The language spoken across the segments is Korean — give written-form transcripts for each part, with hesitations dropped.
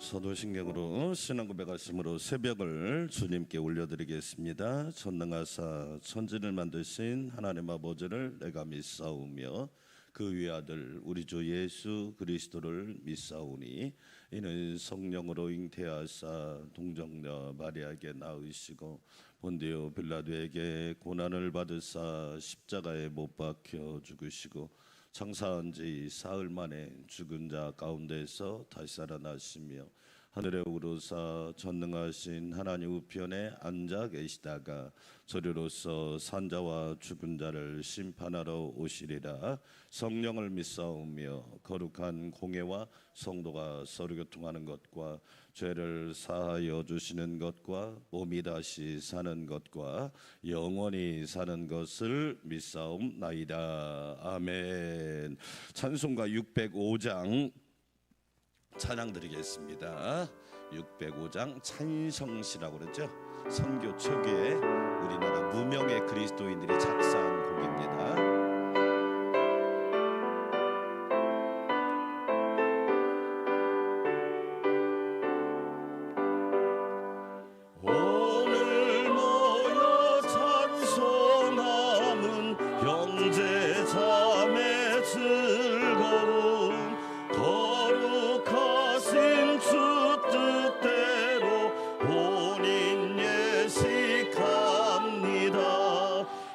서도신경으로 신앙 고백하심으로 새벽을 주님께 올려드리겠습니다. 전능하사 천지를 만드신 하나님 아버지를 내가 믿사오며 그 위아들 우리 주 예수 그리스도를 믿사오니 이는 성령으로 잉태하사 동정녀 마리아에게 낳으시고 본디오 빌라도에게 고난을 받으사 십자가에 못 박혀 죽으시고 장사한 지 사흘 만에 죽은 자 가운데서 다시 살아나시며 하늘에 오르사 전능하신 하나님 우편에 앉아 계시다가 저리로서 산자와 죽은 자를 심판하러 오시리라. 성령을 믿사오며 거룩한 공회와 성도가 서로 교통하는 것과 죄를 사하여 주시는 것과 몸이 다시 사는 것과 영원히 사는 것을 믿사옵나이다. 아멘. 찬송가 605장 찬양 드리겠습니다. 605장 찬성시라고 그러죠. 선교 초기에 우리나라 무명의 그리스도인들이 작사한 곡입니다.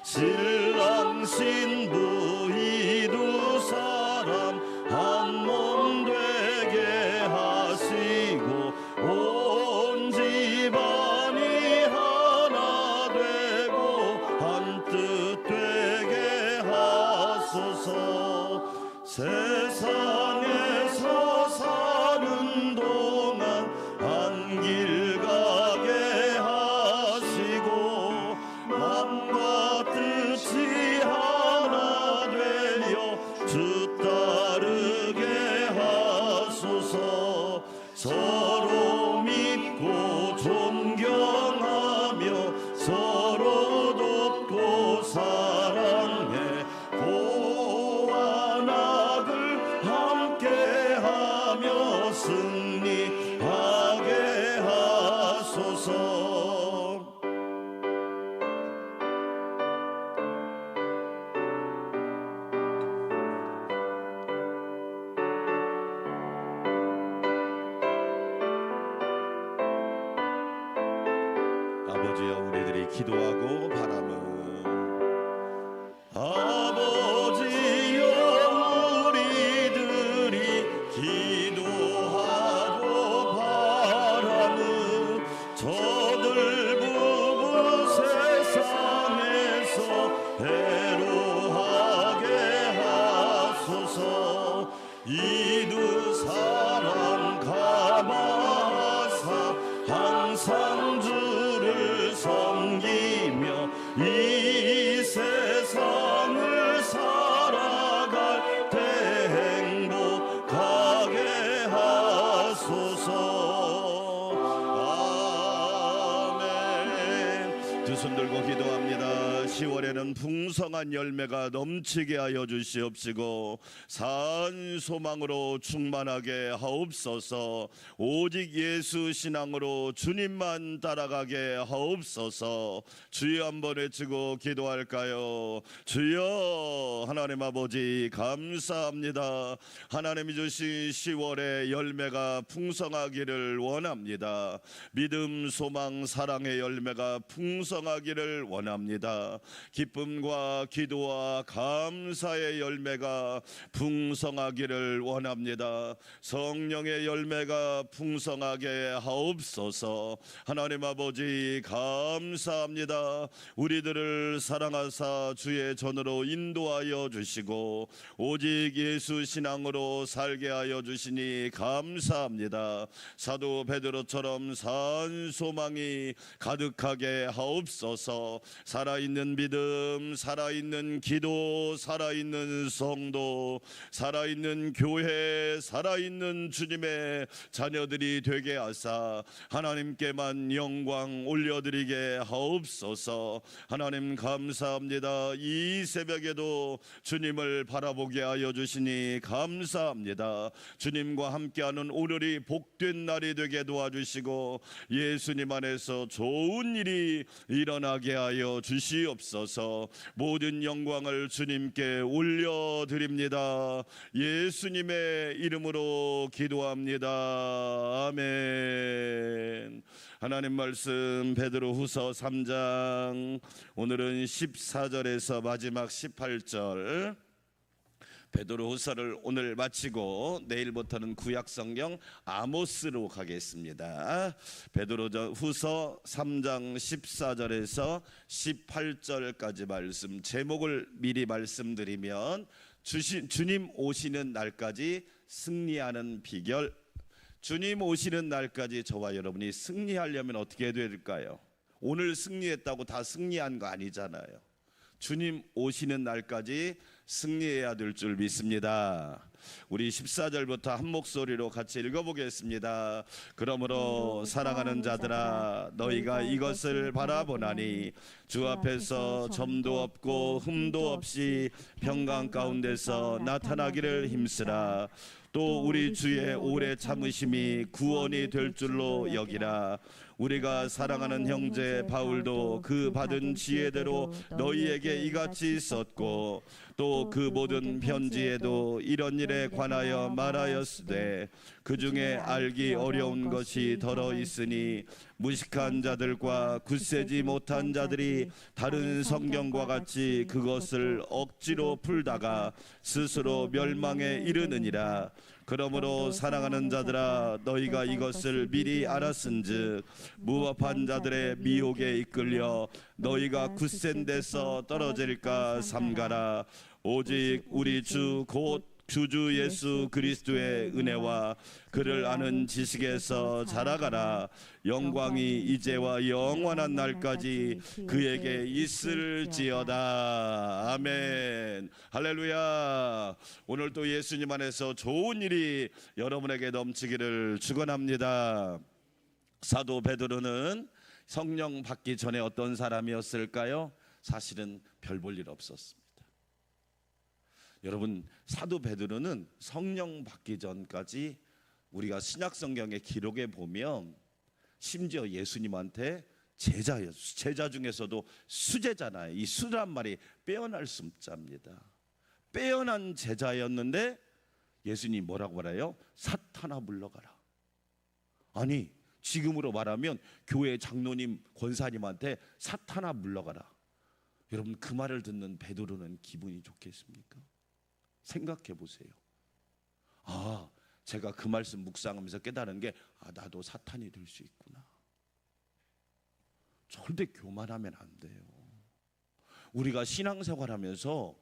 신랑 신부 이두 사람 한 몸 되게 하시고 온 집안이 하나 되고 한 뜻 되게 하소서. 세상에서 사는 동안 한 길 가게 하시고 맘과 뜻이 하나 되어 주 따르게 하소서. 서로 믿고 존경하며 서로 돕고 사랑해 고와 낙을 함께하며 승리하게 하소서. 아버지여 우리들이 기도하고 바라며 아버지여 우리들이 기도하고 바라는 저들 부부 세상에서 배로하게 하소서. 이두 사람 감화하사 항상 주를 섬기며 이 세상을 살아갈 때 행복하게 하소서. 아멘. 두 손 들고 기도합니다. 10월에는 풍성한 열매가 넘치게 하여 주시옵시고 산 소망으로 충만하게 하옵소서. 오직 예수 신앙으로 주님만 따라가게 하옵소서. 주여 한번 외치고 기도할까요? 주여. 하나님 아버지 감사합니다. 하나님이 주신 10월의 열매가 풍성하기를 원합니다. 믿음, 소망, 사랑의 열매가 풍성하기를 원합니다. 기쁨과 기도와 감사의 열매가 풍성하기를 원합니다. 성령의 열매가 풍성하게 하옵소서. 하나님 아버지 감사합니다. 우리들을 사랑하사 주의 전으로 인도하여 주시고 오직 예수 신앙으로 살게 하여 주시니 감사합니다. 사도 베드로처럼 산 소망이 가득하게 하옵소서. 살아있는 믿음, 말씀, 살아있는 기도, 살아있는 성도, 살아있는 교회, 살아있는 주님의 자녀들이 되게 하사 하나님께만 영광 올려드리게 하옵소서. 하나님 감사합니다. 이 새벽에도 주님을 바라보게 하여 주시니 감사합니다. 주님과 함께하는 오늘이 복된 날이 되게 도와주시고 예수님 안에서 좋은 일이 일어나게 하여 주시옵소서. 모든 영광을 주님께 올려드립니다. 예수님의 이름으로 기도합니다. 아멘. 하나님 말씀 베드로후서 3장 오늘은 14절에서 마지막 18절 베드로후서를 오늘 마치고 내일부터는 구약성경 아모스로 가겠습니다. 베드로후서 3장 14절에서 18절까지 말씀, 제목을 미리 말씀드리면 주님 오시는 날까지 승리하는 비결. 주님 오시는 날까지 저와 여러분이 승리하려면 어떻게 해야 될까요? 오늘 승리했다고 다 승리한 거 아니잖아요. 주님 오시는 날까지 승리해야 될 줄 믿습니다. 우리 14절부터 한 목소리로 같이 읽어보겠습니다. 그러므로 사랑하는 자들아 너희가 이것을 바라보나니 주 앞에서 점도 없고 흠도 없이 평강 가운데서 나타나기를 힘쓰라. 또 우리 주의 오래 참으심이 구원이 될 줄로 여기라. 우리가 사랑하는 형제 바울도 그 받은 지혜대로 너희에게 이같이 썼고 또 그 모든 편지에도 이런 일에 관하여 말하였으되 그 중에 알기 어려운 것이 더러 있으니 무식한 자들과 굳세지 못한 자들이 다른 성경과 같이 그것을 억지로 풀다가 스스로 멸망에 이르느니라. 그러므로 사랑하는 자들아 너희가 이것을 미리 알았은즉 무법한 자들의 미혹에 이끌려 너희가 굳센 데서 떨어질까 삼가라. 오직 우리 주 곧 주주 예수 그리스도의 은혜와 그를 아는 지식에서 자라가라. 영광이 이제와 영원한 날까지 그에게 있을지어다. 아멘. 할렐루야. 오늘도 예수님 안에서 좋은 일이 여러분에게 넘치기를 축원합니다. 사도 베드로는 성령 받기 전에 어떤 사람이었을까요? 사실은 별 볼 일 없었습니다. 여러분, 사도 베드로는 성령 받기 전까지 우리가 신약 성경의 기록에 보면 심지어 예수님한테 제자였어요. 제자 중에서도 수제잖아요. 이 수란 말이 빼어날 수자입니다. 빼어난 제자였는데 예수님이 뭐라고 말해요? 사탄아 물러가라. 아니, 지금으로 말하면 교회 장로님 권사님한테 사탄아 물러가라. 여러분, 그 말을 듣는 베드로는 기분이 좋겠습니까? 생각해 보세요. 아, 제가 그 말씀 묵상하면서 깨달은 게 나도 사탄이 될 수 있구나. 절대 교만하면 안 돼요. 우리가 신앙생활하면서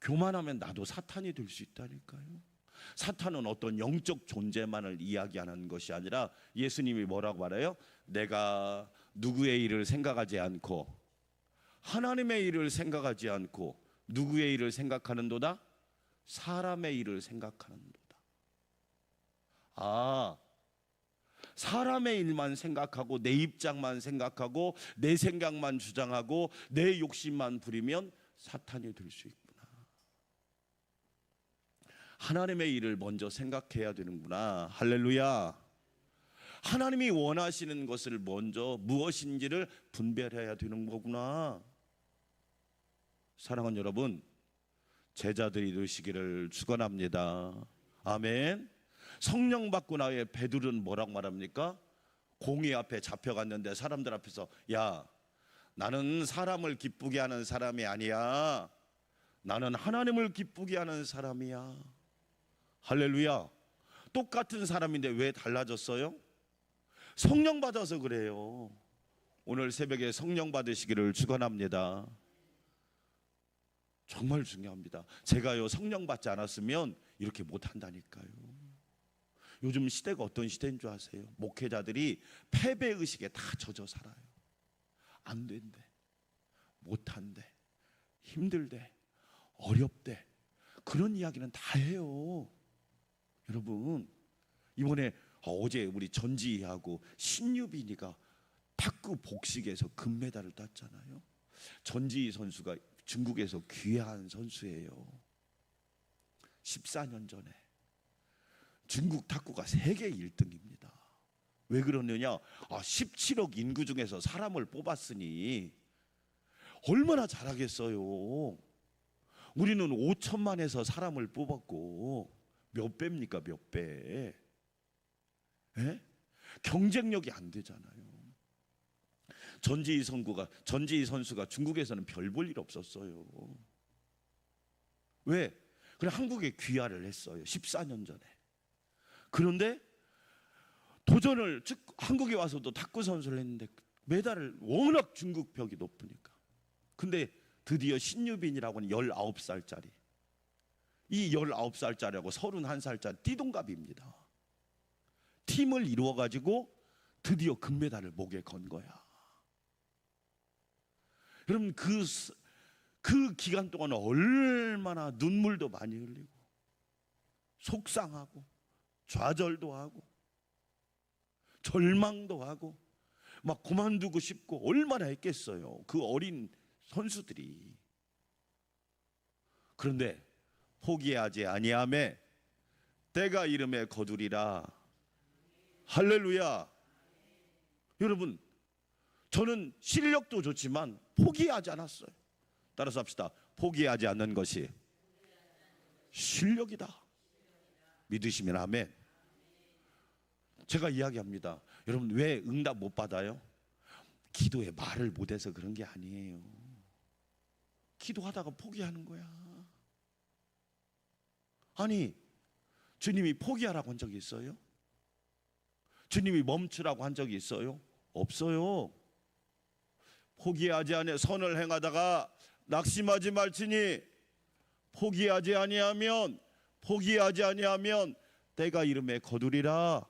교만하면 나도 사탄이 될 수 있다니까요. 사탄은 어떤 영적 존재만을 이야기하는 것이 아니라 예수님이 뭐라고 말해요? 내가 누구의 일을 생각하지 않고 하나님의 일을 생각하지 않고 누구의 일을 생각하는도다? 사람의 일을 생각하는도다. 사람의 일만 생각하고 내 입장만 생각하고 내 생각만 주장하고 내 욕심만 부리면 사탄이 될 수 있구나. 하나님의 일을 먼저 생각해야 되는구나. 할렐루야. 하나님이 원하시는 것을 먼저 무엇인지를 분별해야 되는 거구나. 사랑하는 여러분, 제자들이 되시기를 축원합니다. 아멘. 성령 받고 나에 베드로는 뭐라고 말합니까? 공의 앞에 잡혀갔는데 사람들 앞에서 야, 나는 사람을 기쁘게 하는 사람이 아니야. 나는 하나님을 기쁘게 하는 사람이야. 할렐루야. 똑같은 사람인데 왜 달라졌어요? 성령 받아서 그래요. 오늘 새벽에 성령 받으시기를 축원합니다. 정말 중요합니다. 제가요 성령 받지 않았으면 이렇게 못한다니까요. 요즘 시대가 어떤 시대인 줄 아세요? 목회자들이 패배의식에 다 젖어 살아요. 안 된대, 못한대, 힘들대, 어렵대, 그런 이야기는 다 해요. 여러분, 이번에 어제 우리 전지희하고 신유빈이가 탁구 복식에서 금메달을 땄잖아요. 전지희 선수가 중국에서 귀한 선수예요. 14년 전에 중국 탁구가 세계 1등입니다. 왜 그러느냐? 17억 인구 중에서 사람을 뽑았으니 얼마나 잘하겠어요. 우리는 5천만에서 사람을 뽑았고 몇 배입니까? 몇 배? 에? 경쟁력이 안 되잖아요. 전지희 선수가 중국에서는 별 볼 일 없었어요. 왜? 그냥 한국에 귀화를 했어요. 14년 전에. 그런데 도전을 즉 한국에 와서도 탁구 선수를 했는데 메달을 워낙 중국 벽이 높으니까. 근데 드디어 신유빈이라고는 19살짜리. 이 19살짜리하고 31살짜리 띠동갑입니다. 팀을 이루어 가지고 드디어 금메달을 목에 건 거야. 여러분 그 기간 동안 얼마나 눈물도 많이 흘리고 속상하고 좌절도 하고 절망도 하고 막 그만두고 싶고 얼마나 했겠어요. 그 어린 선수들이. 그런데 포기하지 아니하매 때가 이름에 거두리라. 할렐루야. 여러분, 저는 실력도 좋지만 포기하지 않았어요. 따라서 합시다. 포기하지 않는 것이 실력이다. 믿으시면 아멘. 제가 이야기합니다. 여러분, 왜 응답 못 받아요? 기도에 말을 못해서 그런 게 아니에요. 기도하다가 포기하는 거야. 아니, 주님이 포기하라고 한 적이 있어요? 주님이 멈추라고 한 적이 있어요? 없어요. 포기하지 아니 선을 행하다가 낙심하지 말지니 포기하지 아니하면 때가 이름에 거두리라.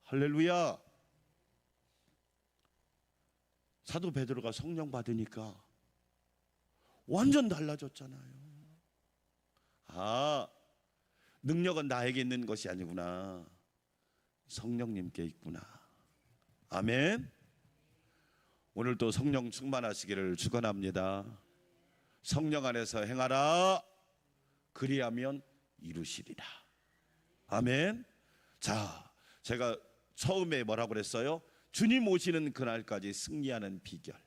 할렐루야. 사도 베드로가 성령 받으니까 완전 달라졌잖아요. 능력은 나에게 있는 것이 아니구나. 성령님께 있구나. 아멘. 오늘도 성령 충만하시기를 축원합니다. 성령 안에서 행하라. 그리하면 이루시리라. 아멘. 자, 제가 처음에 뭐라고 그랬어요? 주님 오시는 그날까지 승리하는 비결.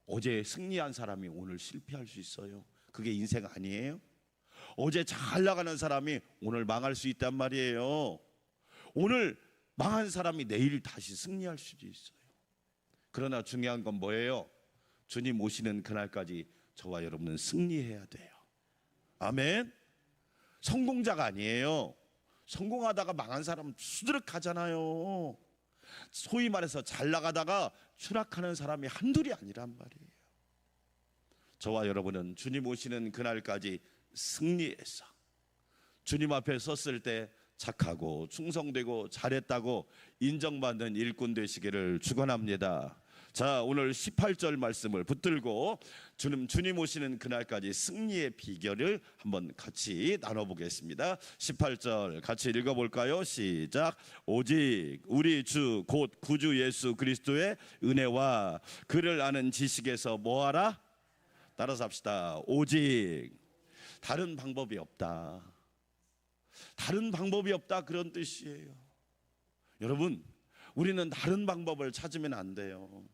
어제 승리한 사람이 오늘 실패할 수 있어요. 그게 인생 아니에요? 어제 잘 나가는 사람이 오늘 망할 수 있단 말이에요. 오늘 망한 사람이 내일 다시 승리할 수도 있어요. 그러나 중요한 건 뭐예요? 주님 오시는 그날까지 저와 여러분은 승리해야 돼요. 아멘. 성공자가 아니에요. 성공하다가 망한 사람 수두룩하잖아요. 소위 말해서 잘 나가다가 추락하는 사람이 한둘이 아니란 말이에요. 저와 여러분은 주님 오시는 그날까지 승리해서 주님 앞에 섰을 때 착하고 충성되고 잘했다고 인정받는 일꾼 되시기를 축원합니다. 자, 오늘 18절 말씀을 붙들고 주님 오시는 그날까지 승리의 비결을 한번 같이 나눠보겠습니다. 18절 같이 읽어볼까요? 시작. 오직 우리 주 곧 구주 예수 그리스도의 은혜와 그를 아는 지식에서 뭐하라? 따라서 합시다. 오직. 다른 방법이 없다. 다른 방법이 없다, 그런 뜻이에요. 여러분, 우리는 다른 방법을 찾으면 안 돼요.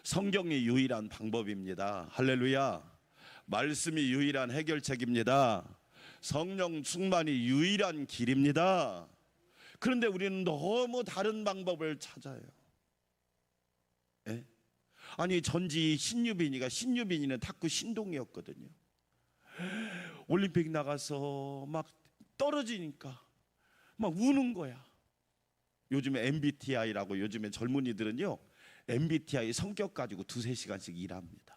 성경이 유일한 방법입니다. 할렐루야. 말씀이 유일한 해결책입니다. 성령 충만이 유일한 길입니다. 그런데 우리는 너무 다른 방법을 찾아요. 예? 아니, 전지 신유빈이는 탁구 신동이었거든요. 올림픽 나가서 막 떨어지니까 막 우는 거야. 요즘에 MBTI라고, 요즘에 젊은이들은요 MBTI 성격 가지고 2-3시간씩 일합니다.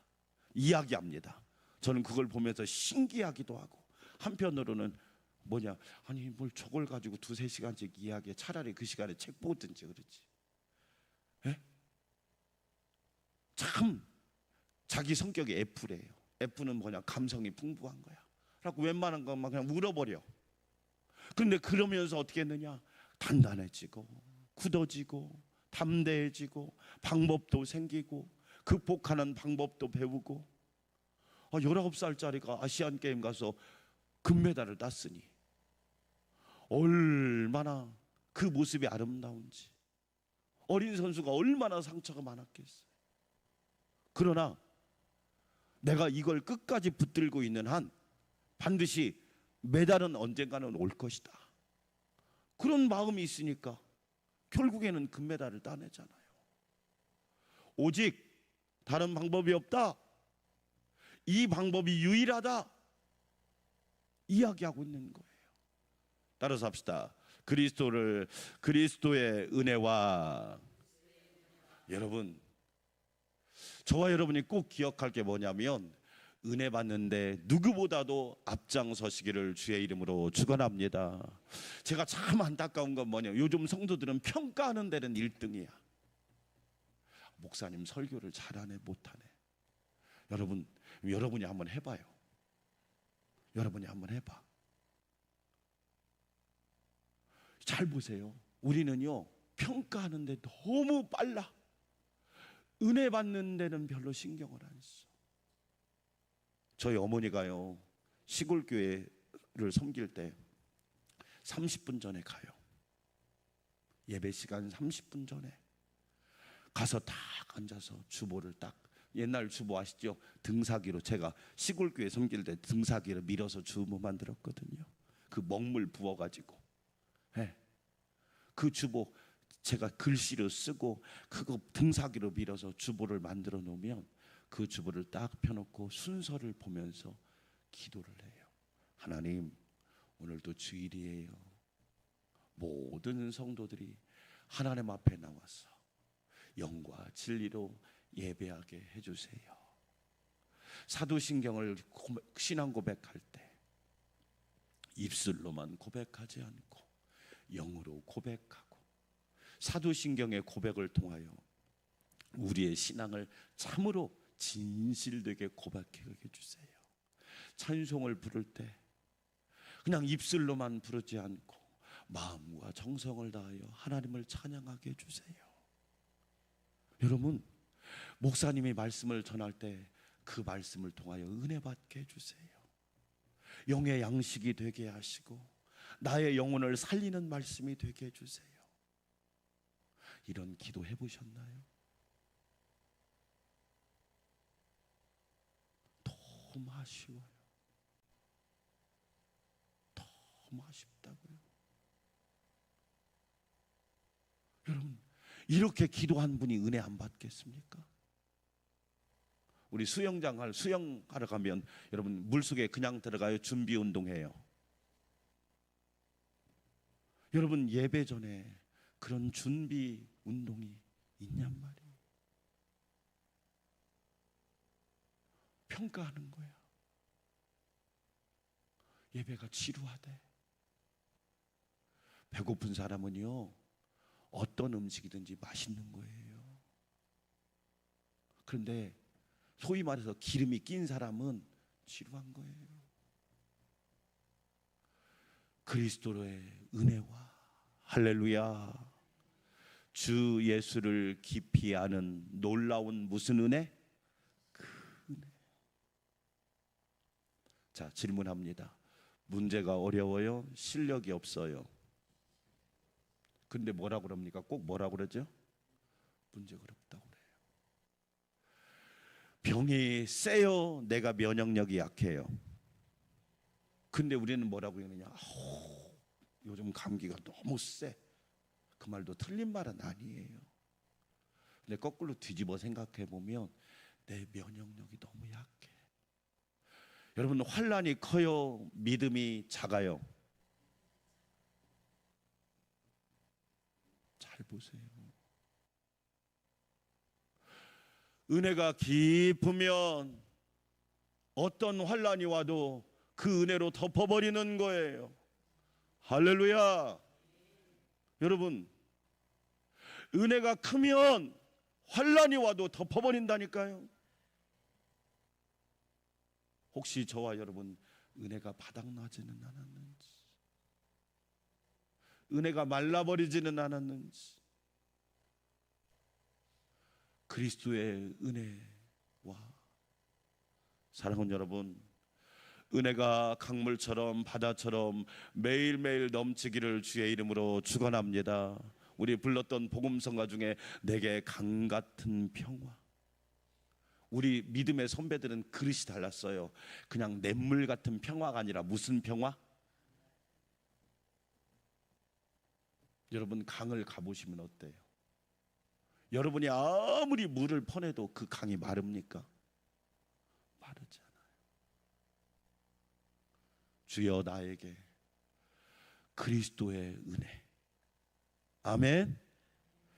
이야기합니다. 저는 그걸 보면서 신기하기도 하고 한편으로는 아니 뭘 저걸 가지고 2-3시간씩 이야기해. 차라리 그 시간에 책 보든지 그러지. 에? 참 자기 성격이 F래요. F는 뭐냐? 감성이 풍부한 거야. 그래갖고 웬만한 것만 그냥 물어버려. 그런데 그러면서 어떻게 했느냐? 단단해지고 굳어지고 담대해지고 방법도 생기고 극복하는 방법도 배우고 19살짜리가 아시안게임 가서 금메달을 땄으니 얼마나 그 모습이 아름다운지, 어린 선수가 얼마나 상처가 많았겠어요. 그러나 내가 이걸 끝까지 붙들고 있는 한 반드시 메달은 언젠가는 올 것이다. 그런 마음이 있으니까 결국에는 금메달을 따내잖아요. 오직 다른 방법이 없다. 이 방법이 유일하다. 이야기하고 있는 거예요. 따라서 합시다. 그리스도의 은혜와, 여러분, 저와 여러분이 꼭 기억할 게 뭐냐면, 은혜 받는데 누구보다도 앞장서시기를 주의 이름으로 축원합니다. 제가 참 안타까운 건 뭐냐, 요즘 성도들은 평가하는 데는 1등이야. 목사님 설교를 잘하네 못하네. 여러분이 한번 해봐요. 여러분이 한번 해봐. 잘 보세요. 우리는요, 평가하는데 너무 빨라. 은혜 받는 데는 별로 신경을 안 써. 저희 어머니가요, 시골 교회를 섬길 때 30분 전에 가요. 예배 시간 30분 전에 가서 딱 앉아서 주보를 딱, 옛날 주보 아시죠? 등사기로, 제가 시골 교회 섬길 때 등사기로 밀어서 주보 만들었거든요. 그 먹물 부어가지고, 그 주보 제가 글씨로 쓰고 그거 등사기로 밀어서 주보를 만들어 놓으면 그 주보를 딱 펴놓고 순서를 보면서 기도를 해요. 하나님, 오늘도 주일이에요. 모든 성도들이 하나님 앞에 나와서 영과 진리로 예배하게 해주세요. 사도신경을 신앙 고백할 때 입술로만 고백하지 않고 영으로 고백하고, 사도신경의 고백을 통하여 우리의 신앙을 참으로 진실되게 고백하게 해주세요. 찬송을 부를 때 그냥 입술로만 부르지 않고 마음과 정성을 다하여 하나님을 찬양하게 해주세요. 여러분, 목사님이 말씀을 전할 때 그 말씀을 통하여 은혜 받게 해주세요. 영의 양식이 되게 하시고 나의 영혼을 살리는 말씀이 되게 해주세요. 이런 기도 해보셨나요? 너무 아쉬워요. 너무 아쉽다고요. 여러분, 이렇게 기도한 분이 은혜 안 받겠습니까? 우리 수영하러 가면 여러분 물속에 그냥 들어가요? 준비 운동해요? 여러분, 예배 전에 그런 준비 운동이 있냔 말이에요. 평가하는 거야. 예배가 지루하대. 배고픈 사람은요, 어떤 음식이든지 맛있는 거예요. 그런데 소위 말해서 기름이 낀 사람은 지루한 거예요. 그리스도의 은혜와, 할렐루야, 주 예수를 깊이 아는 놀라운 무슨 은혜? 그 은혜. 자, 질문합니다. 문제가 어려워요? 실력이 없어요? 근데 뭐라고 그럽니까? 꼭 뭐라고 그러죠? 문제가 어렵다고 그래요. 병이 세요? 내가 면역력이 약해요? 근데 우리는 뭐라고 하느냐? 요즘 감기가 너무 세. 그 말도 틀린 말은 아니에요. 근데 거꾸로 뒤집어 생각해 보면 내 면역력이 너무 약해. 여러분, 환난이 커요? 믿음이 작아요? 잘 보세요. 은혜가 깊으면 어떤 환난이 와도 그 은혜로 덮어버리는 거예요. 할렐루야. 여러분, 은혜가 크면 환난이 와도 덮어버린다니까요. 혹시 저와 여러분 은혜가 바닥나지는 않았는지, 은혜가 말라버리지는 않았는지, 그리스도의 은혜와 사랑하는 여러분, 은혜가 강물처럼 바다처럼 매일매일 넘치기를 주의 이름으로 축원합니다. 우리 불렀던 복음성가 중에 내게 강 같은 평화, 우리 믿음의 선배들은 그릇이 달랐어요. 그냥 냇물 같은 평화가 아니라 무슨 평화? 여러분 강을 가보시면 어때요? 여러분이 아무리 물을 퍼내도 그 강이 마릅니까? 마르지 않아요. 주여 나에게 그리스도의 은혜, 아멘.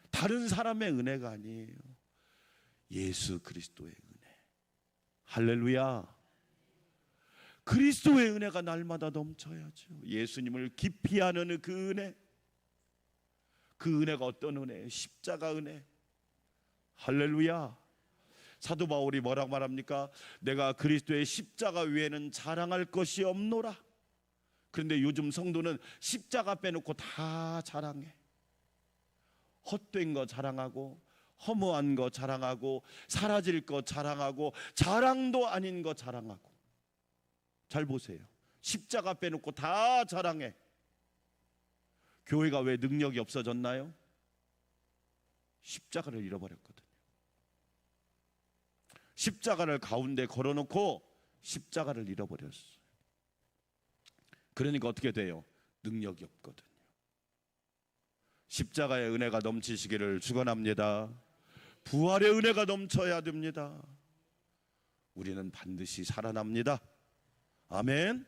다른 사람의 은혜가 아니에요. 예수 그리스도의 은혜. 할렐루야. 그리스도의 은혜가 날마다 넘쳐야죠. 예수님을 깊이 아는 그 은혜, 그 은혜가 어떤 은혜예요? 십자가 은혜. 할렐루야. 사도 바울이 뭐라고 말합니까? 내가 그리스도의 십자가 외에는 자랑할 것이 없노라. 그런데 요즘 성도는 십자가 빼놓고 다 자랑해. 헛된 거 자랑하고, 허무한 거 자랑하고, 사라질 거 자랑하고, 자랑도 아닌 거 자랑하고. 잘 보세요. 십자가 빼놓고 다 자랑해. 교회가 왜 능력이 없어졌나요? 십자가를 잃어버렸거든요. 십자가를 가운데 걸어놓고 십자가를 잃어버렸어요. 그러니까 어떻게 돼요? 능력이 없거든요. 십자가의 은혜가 넘치시기를 축원합니다. 부활의 은혜가 넘쳐야 됩니다. 우리는 반드시 살아납니다. 아멘.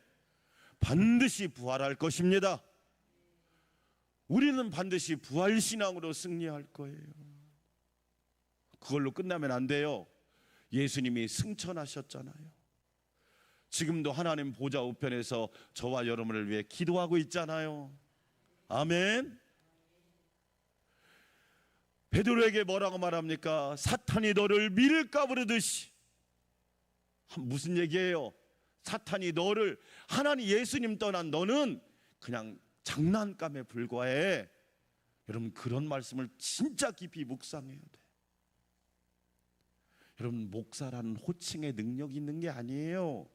반드시 부활할 것입니다. 우리는 반드시 부활신앙으로 승리할 거예요. 그걸로 끝나면 안 돼요. 예수님이 승천하셨잖아요. 지금도 하나님 보좌 우편에서 저와 여러분을 위해 기도하고 있잖아요. 아멘. 베드로에게 뭐라고 말합니까? 사탄이 너를 밀을 까부르듯이. 무슨 얘기예요? 사탄이 너를, 하나님 예수님 떠난 너는 그냥 장난감에 불과해. 여러분 그런 말씀을 진짜 깊이 묵상해야 돼. 여러분 목사라는 호칭의 능력이 있는 게 아니에요.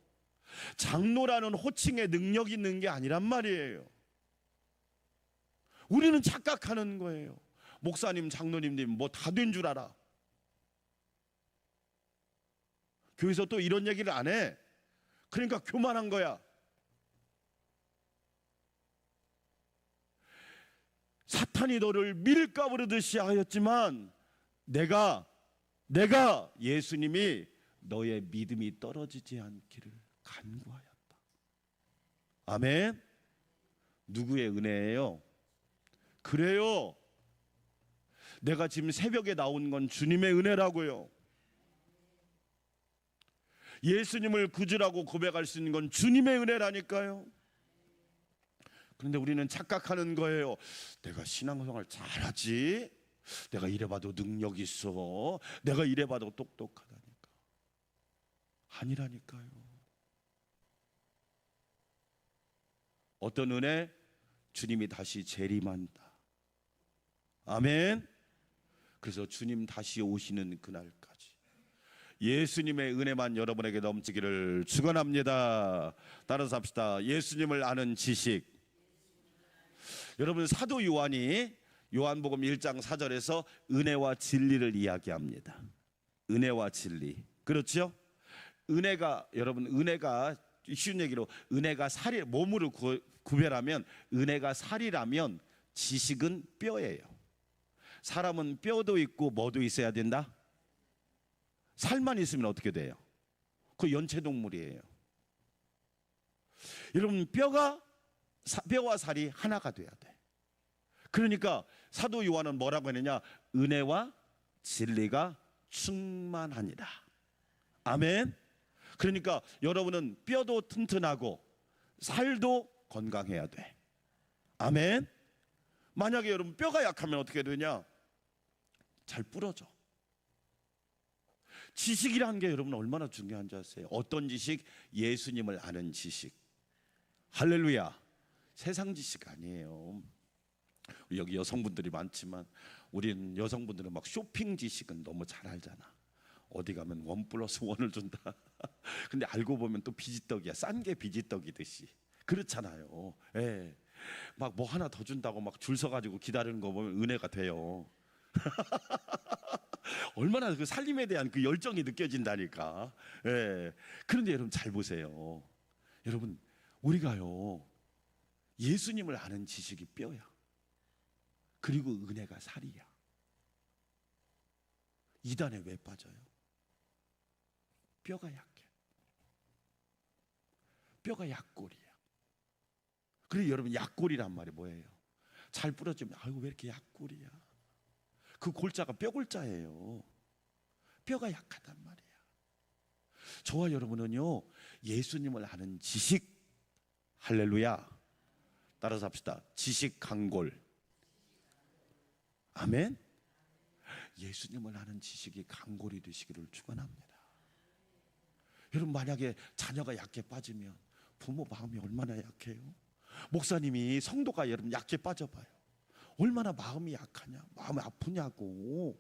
장로라는 호칭의 능력이 있는 게 아니란 말이에요. 우리는 착각하는 거예요. 목사님, 장로님 뭐 다 된 줄 알아. 교회에서 또 이런 얘기를 안 해. 그러니까 교만한 거야. 사탄이 너를 밀가부르듯이 하였지만 내가 예수님이 너의 믿음이 떨어지지 않기를 간구하였다. 아멘. 누구의 은혜예요? 그래요. 내가 지금 새벽에 나온 건 주님의 은혜라고요. 예수님을 구주라고 고백할 수 있는 건 주님의 은혜라니까요. 그런데 우리는 착각하는 거예요. 내가 신앙생활 잘하지, 내가 이래봐도 능력 있어, 내가 이래봐도 똑똑하다니까. 아니라니까요. 어떤 은혜? 주님이 다시 재림한다. 아멘. 그래서 주님 다시 오시는 그날까지 예수님의 은혜만 여러분에게 넘치기를 축원합니다. 따라서 합시다. 예수님을 아는 지식. 여러분 사도 요한이 요한복음 1장 4절에서 은혜와 진리를 이야기합니다. 은혜와 진리. 그렇죠? 은혜가, 여러분 은혜가, 쉬운 얘기로 은혜가 살이, 몸으로 구별하면 은혜가 살이라면 지식은 뼈예요. 사람은 뼈도 있고 뭐도 있어야 된다? 살만 있으면 어떻게 돼요? 그 연체동물이에요. 여러분 뼈와 살이 하나가 돼야 돼. 그러니까 사도 요한은 뭐라고 했느냐? 은혜와 진리가 충만하니라. 아멘. 그러니까 여러분은 뼈도 튼튼하고 살도 건강해야 돼. 아멘. 만약에 여러분 뼈가 약하면 어떻게 되냐? 잘 부러져. 지식이라는 게 여러분 얼마나 중요한지 아세요? 어떤 지식? 예수님을 아는 지식. 할렐루야. 세상 지식 아니에요. 여기 여성분들이 많지만 우리는 여성분들은 막 쇼핑 지식은 너무 잘 알잖아. 어디 가면 1+1을 준다. 근데 알고 보면 또 비지떡이야. 싼 게 비지떡이듯이. 그렇잖아요. 예. 막 뭐 하나 더 준다고 막 줄 서가지고 기다리는 거 보면 은혜가 돼요. 얼마나 그 살림에 대한 그 열정이 느껴진다니까. 예. 그런데 여러분 잘 보세요. 여러분 우리가요 예수님을 아는 지식이 뼈야. 그리고 은혜가 살이야. 이단에 왜 빠져요? 뼈가 약해. 뼈가 약골이야. 그리고 여러분 약골이란 말이 뭐예요? 잘 부러지면 아이고 왜 이렇게 약골이야. 그 골자가 뼈골자예요. 뼈가 약하단 말이야. 저와 여러분은요 예수님을 아는 지식, 할렐루야, 따라서 합시다. 지식 강골. 아멘. 예수님을 아는 지식이 강골이 되시기를 축원합니다. 여러분 만약에 자녀가 약해 빠지면 부모 마음이 얼마나 약해요? 목사님이 성도가 여러분 약해 빠져봐요. 얼마나 마음이 약하냐, 마음이 아프냐고.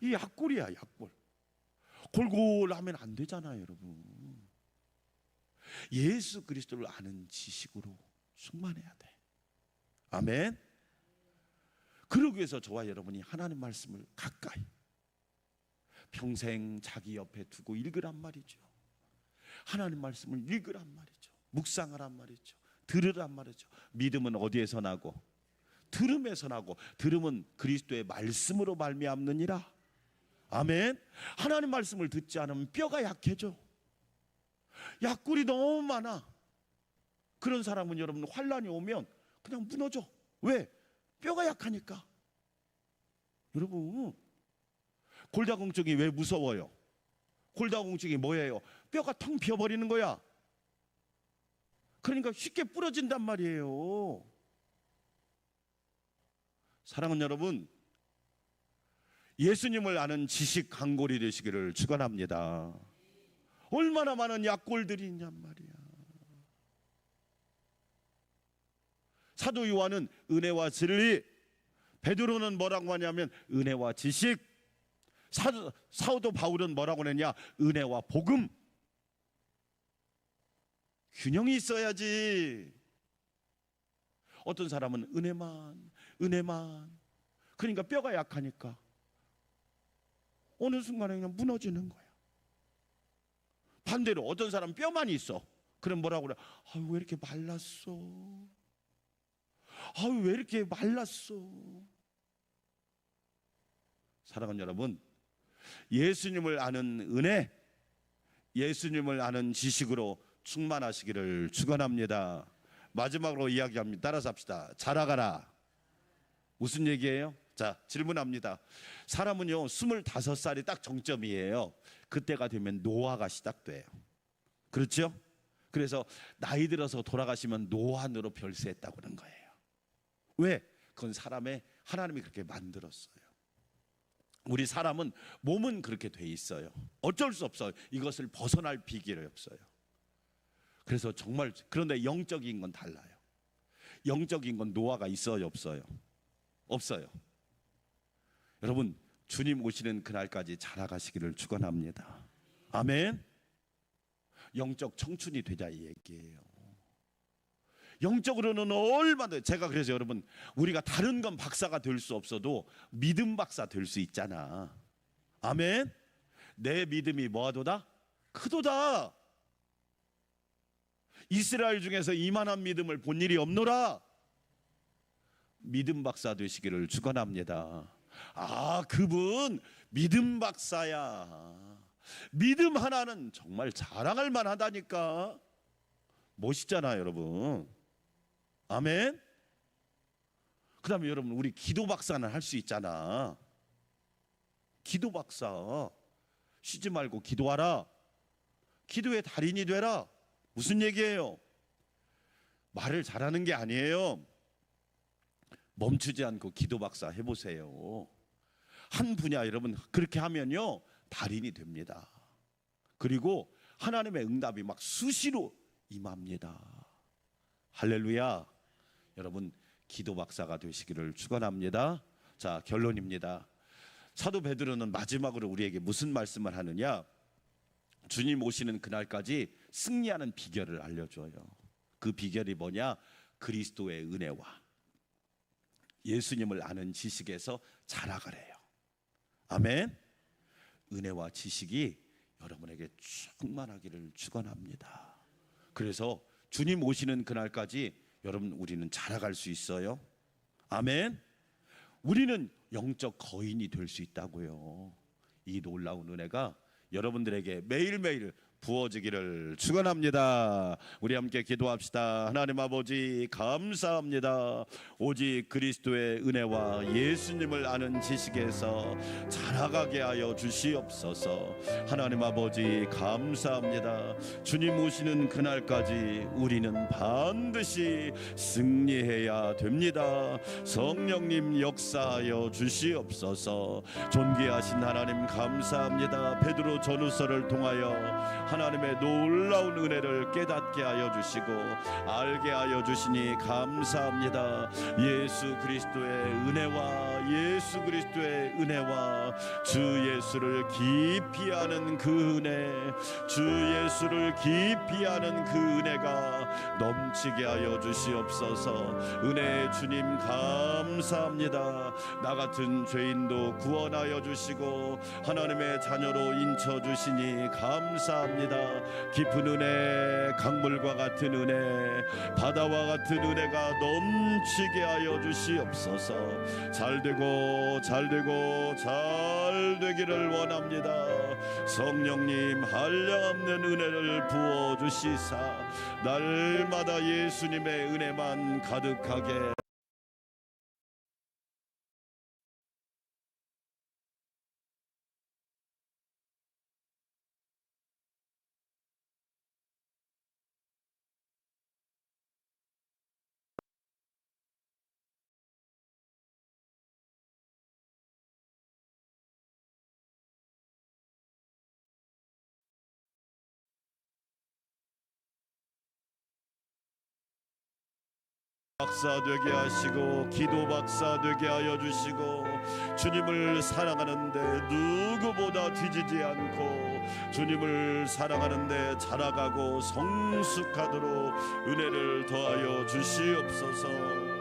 이 약골이야 약골. 골골하면 안 되잖아요 여러분. 예수 그리스도를 아는 지식으로 충만해야 돼. 아멘. 그러기 위해서 저와 여러분이 하나님 말씀을 가까이 평생 자기 옆에 두고 읽으란 말이죠. 하나님 말씀을 읽으란 말이죠. 묵상하란 말이죠. 들으란 말이죠. 믿음은 어디에서 나고? 들음에서 나고, 들음은 그리스도의 말씀으로 말미암느니라. 아멘. 하나님 말씀을 듣지 않으면 뼈가 약해져. 약골이 너무 많아. 그런 사람은 여러분 환난이 오면 그냥 무너져. 왜? 뼈가 약하니까. 여러분 골다공증이 왜 무서워요? 골다공증이 뭐예요? 뼈가 텅 비어버리는 거야. 그러니까 쉽게 부러진단 말이에요. 사랑하는 여러분, 예수님을 아는 지식 강골이 되시기를 축원합니다. 얼마나 많은 약골들이 있냔 말이야. 사도 요한은 은혜와 진리, 베드로는 뭐라고 하냐면 은혜와 지식, 사도 바울은 뭐라고 했냐? 은혜와 복음. 균형이 있어야지. 어떤 사람은 은혜만 그러니까 뼈가 약하니까 어느 순간에 그냥 무너지는 거야. 반대로 어떤 사람은 뼈만 있어. 그럼 뭐라고 그래? 아유 왜 이렇게 말랐어? 아유 왜 이렇게 말랐어? 사랑하는 여러분, 예수님을 아는 은혜, 예수님을 아는 지식으로 충만하시기를 축원합니다. 마지막으로 이야기합니다. 따라서 합시다. 자라가라. 무슨 얘기예요? 자, 질문합니다. 사람은요 25살이 딱 정점이에요. 그때가 되면 노화가 시작돼요. 그렇죠? 그래서 나이 들어서 돌아가시면 노안으로 별세했다고 그런 거예요. 왜? 그건 하나님이 그렇게 만들었어요. 우리 사람은 몸은 그렇게 돼 있어요. 어쩔 수 없어요. 이것을 벗어날 비결이 없어요. 그래서 정말 그런데 영적인 건 달라요. 영적인 건 노화가 있어요, 없어요? 없어요. 여러분 주님 오시는 그날까지 자라가시기를 축원합니다. 아멘. 영적 청춘이 되자 이 얘기예요. 영적으로는 얼마나 제가 그래서 여러분 우리가 다른 건 박사가 될 수 없어도 믿음 박사 될 수 있잖아. 아멘. 내 믿음이 뭐하도다? 크도다. 이스라엘 중에서 이만한 믿음을 본 일이 없노라. 믿음 박사 되시기를 축원합니다. 아, 그분 믿음 박사야. 믿음 하나는 정말 자랑할 만하다니까. 멋있잖아요 여러분. 아멘. 그 다음에 여러분 우리 기도 박사는 할 수 있잖아. 기도 박사 쉬지 말고 기도하라. 기도의 달인이 되라. 무슨 얘기예요? 말을 잘하는 게 아니에요. 멈추지 않고 기도 박사 해보세요. 한 분야 여러분 그렇게 하면요 달인이 됩니다. 그리고 하나님의 응답이 막 수시로 임합니다. 할렐루야. 여러분 기도 박사가 되시기를 축원합니다. 자, 결론입니다. 사도 베드로는 마지막으로 우리에게 무슨 말씀을 하느냐? 주님 오시는 그날까지 승리하는 비결을 알려줘요. 그 비결이 뭐냐? 그리스도의 은혜와 예수님을 아는 지식에서 자라가래요. 아멘. 은혜와 지식이 여러분에게 충만하기를 축원합니다. 그래서 주님 오시는 그날까지 여러분 우리는 자라갈 수 있어요. 아멘. 우리는 영적 거인이 될 수 있다고요. 이 놀라운 은혜가 여러분들에게 매일매일 부어지기를 축원합니다. 우리 함께 기도합시다. 하나님 아버지 감사합니다. 오직 그리스도의 은혜와 예수님을 아는 지식에서 자라가게 하여 주시옵소서. 하나님 아버지 감사합니다. 주님 오시는 그날까지 우리는 반드시 승리해야 됩니다. 성령님 역사하여 주시옵소서. 존귀하신 하나님 감사합니다. 베드로 전후서를 통하여 하나님의 놀라운 은혜를 깨닫게 하여 주시고 알게 하여 주시니 감사합니다. 예수 그리스도의 은혜와 주 예수를 깊이 아는 그 은혜, 주 예수를 깊이 아는 그 은혜가 넘치게 하여 주시옵소서. 은혜의 주님 감사합니다. 나 같은 죄인도 구원하여 주시고 하나님의 자녀로 인쳐 주시니 감사합니다. 깊은 은혜, 강물과 같은 은혜, 바다와 같은 은혜가 넘치게 하여 주시옵소서. 잘 되기를 원합니다. 성령님 한량없는 은혜를 부어주시사 날마다 예수님의 은혜만 가득하게 박사 되게 하시고 기도 박사 되게 하여 주시고 주님을 사랑하는데 누구보다 뒤지지 않고 주님을 사랑하는데 자라가고 성숙하도록 은혜를 더하여 주시옵소서.